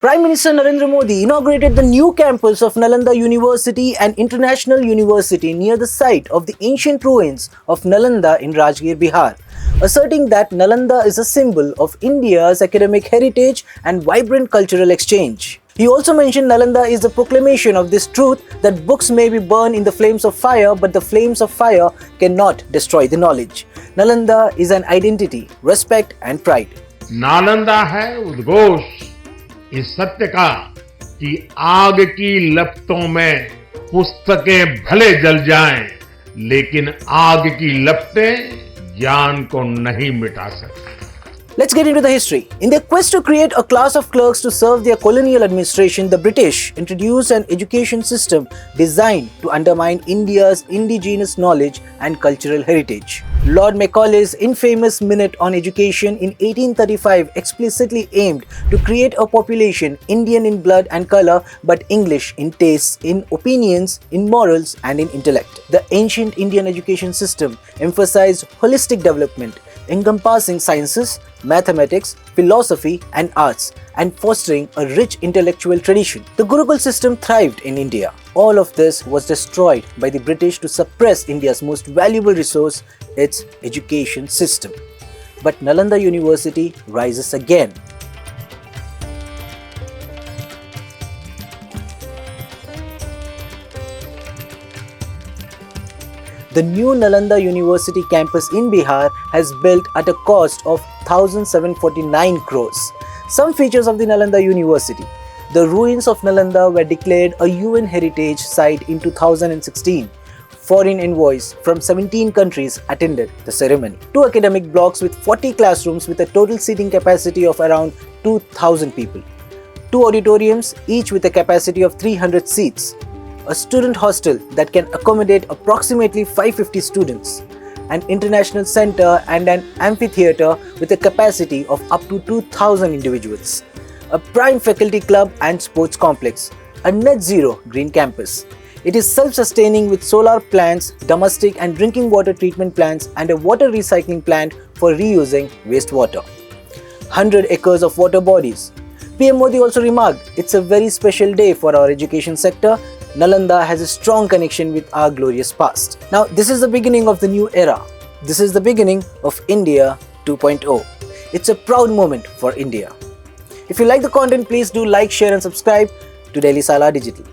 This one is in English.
Prime Minister Narendra Modi inaugurated the new campus of Nalanda University, an international university near the site of the ancient ruins of Nalanda in Rajgir, Bihar, asserting that Nalanda is a symbol of India's academic heritage and vibrant cultural exchange. He also mentioned Nalanda is the proclamation of this truth that books may be burned in the flames of fire, but the flames of fire cannot destroy the knowledge. Nalanda is an identity, respect and pride. Nalanda है उद्घोष इस सत्य का कि आग की लपटों में पुस्तकें भले जल जाएं, लेकिन आग की लपटें ज्ञान को नहीं मिटा सकती. Let's get into the history. In their quest to create a class of clerks to serve their colonial administration, the British introduced an education system designed to undermine India's indigenous knowledge and cultural heritage. Lord Macaulay's infamous Minute on Education in 1835 explicitly aimed to create a population Indian in blood and color, but English in tastes, in opinions, in morals, and in intellect. The ancient Indian education system emphasized holistic development, encompassing sciences, mathematics, philosophy, and arts, and fostering a rich intellectual tradition. The Gurukul system thrived in India. All of this was destroyed by the British to suppress India's most valuable resource, its education system. But Nalanda University rises again. The new Nalanda University campus in Bihar has built at a cost of 1,749 crores. Some features of the Nalanda University. The ruins of Nalanda were declared a UN Heritage Site in 2016. Foreign envoys from 17 countries attended the ceremony. 2 academic blocks with 40 classrooms with a total seating capacity of around 2,000 people. 2 auditoriums, each with a capacity of 300 seats. A student hostel that can accommodate approximately 550 students, an international center and an amphitheater with a capacity of up to 2,000 individuals, a prime faculty club and sports complex, a net zero green campus. It is self-sustaining with solar plants, domestic and drinking water treatment plants, and a water recycling plant for reusing wastewater. 100 acres of water bodies. PM Modi also remarked, "It's a very special day for our education sector. Nalanda has a strong connection with our glorious past." Now, this is the beginning of the new era. This is the beginning of India 2.0. It's a proud moment for India. If you like the content, please do like, share and subscribe to Daily Salar Digital.